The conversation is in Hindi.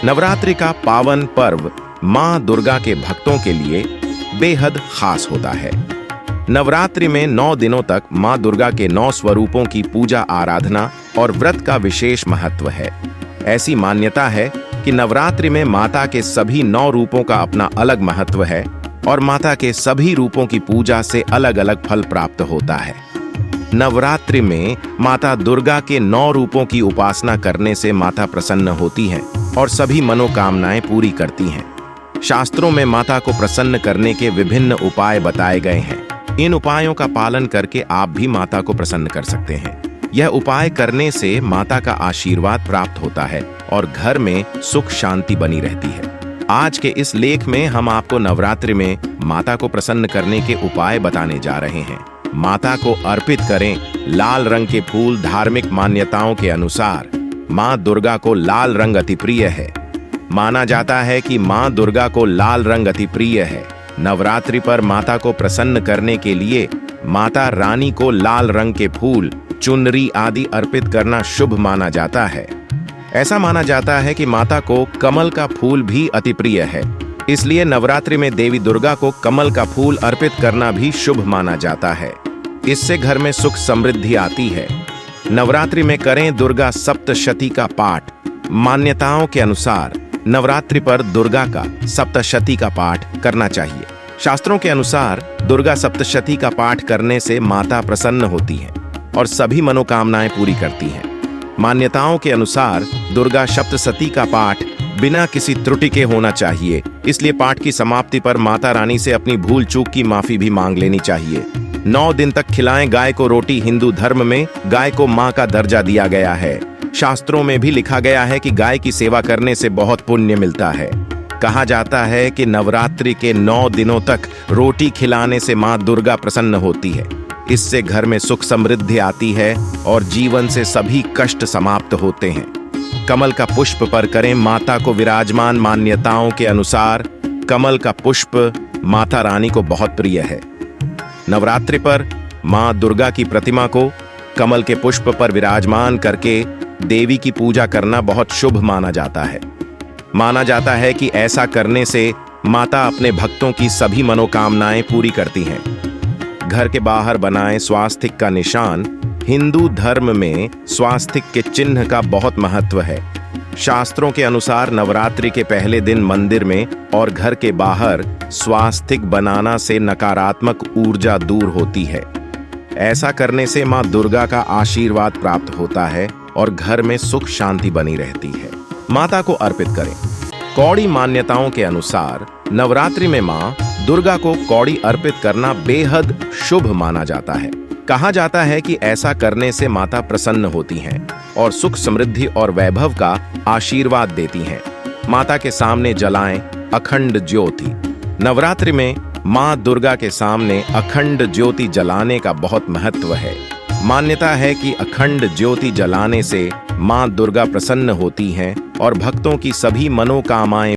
नवरात्रि का पावन पर्व मां दुर्गा के भक्तों के लिए बेहद खास होता है। नवरात्रि में 9 दिनों तक मां दुर्गा के 9 स्वरूपों की पूजा आराधना और व्रत का विशेष महत्व है। ऐसी मान्यता है कि नवरात्रि में माता के सभी 9 रूपों का अपना अलग महत्व है और माता के सभी रूपों की पूजा से अलग अलग फल प्राप्त होता है। नवरात्रि में माता दुर्गा के 9 रूपों की उपासना करने से माता प्रसन्न होती हैं और सभी मनोकामनाएं पूरी करती हैं। शास्त्रों में माता को प्रसन्न करने के विभिन्न उपाय बताए गए हैं। इन उपायों का पालन करके आप भी माता को प्रसन्न कर सकते हैं। यह उपाय करने से माता का आशीर्वाद प्राप्त होता है और घर में सुख शांति बनी रहती है। आज के इस लेख में हम आपको नवरात्रि में माता को प्रसन्न करने के उपाय बताने जा रहे हैं। माता को अर्पित करें लाल रंग के फूल। धार्मिक मान्यताओं के अनुसार मां दुर्गा को लाल रंग अति प्रिय है। माना जाता है कि मां दुर्गा को लाल रंग अति प्रिय है। नवरात्रि पर माता को प्रसन्न करने के लिए माता रानी को लाल रंग के फूल, चुनरी आदि अर्पित करना शुभ माना जाता है। ऐसा माना जाता है कि माता को कमल का फूल भी अति प्रिय है, इसलिए नवरात्रि में देवी दुर्गा को कमल का फूल अर्पित करना भी शुभ माना जाता है। इससे घर में सुख समृद्धि आती है। नवरात्रि में करें दुर्गा सप्तशती का पाठ। मान्यताओं के अनुसार नवरात्रि पर दुर्गा का सप्तशती का पाठ करना चाहिए। शास्त्रों के अनुसार दुर्गा सप्तशती का पाठ करने से माता प्रसन्न होती है और सभी मनोकामनाएं पूरी करती हैं। मान्यताओं के अनुसार दुर्गा सप्तशती का पाठ बिना किसी त्रुटि के होना चाहिए, इसलिए पाठ की समाप्ति पर माता रानी से अपनी भूल चूक की माफी भी मांग लेनी चाहिए। 9 दिन तक खिलाएं गाय को रोटी। हिंदू धर्म में गाय को मां का दर्जा दिया गया है। शास्त्रों में भी लिखा गया है कि गाय की सेवा करने से बहुत पुण्य मिलता है। कहा जाता है कि नवरात्रि के 9 दिनों तक रोटी खिलाने से मां दुर्गा प्रसन्न होती है। इससे घर में सुख समृद्धि आती है और जीवन से सभी कष्ट समाप्त होते हैं। कमल का पुष्प पर करें माता को विराजमान। मान्यताओं के अनुसार कमल का पुष्प माता रानी को बहुत प्रिय है। नवरात्रि पर मां दुर्गा की प्रतिमा को कमल के पुष्प पर विराजमान करके देवी की पूजा करना बहुत शुभ माना जाता है। माना जाता है कि ऐसा करने से माता अपने भक्तों की सभी मनोकामनाएं पूरी करती हैं। घर के बाहर बनाएं स्वास्तिक का निशान। हिंदू धर्म में स्वास्तिक के चिन्ह का बहुत महत्व है। शास्त्रों के अनुसार नवरात्रि के पहले दिन मंदिर में और घर के बाहर स्वास्तिक बनाना से नकारात्मक ऊर्जा दूर होती है। ऐसा करने से मां दुर्गा का आशीर्वाद प्राप्त होता है और घर में सुख शांति बनी रहती है। माता को अर्पित करें कौड़ी। मान्यताओं के अनुसार नवरात्रि में मां दुर्गा को कौड़ी अर्पित करना बेहद शुभ माना जाता है। कहा जाता है कि ऐसा करने से माता प्रसन्न होती हैं और सुख समृद्धि और वैभव का आशीर्वाद देती हैं। माता के सामने जलाएं अखंड ज्योति। नवरात्रि में मां दुर्गा के सामने अखंड ज्योति जलाने का बहुत महत्व है। मान्यता है कि अखंड ज्योति जलाने से मां दुर्गा प्रसन्न होती हैं और भक्तों की सभी मनोकामनाएं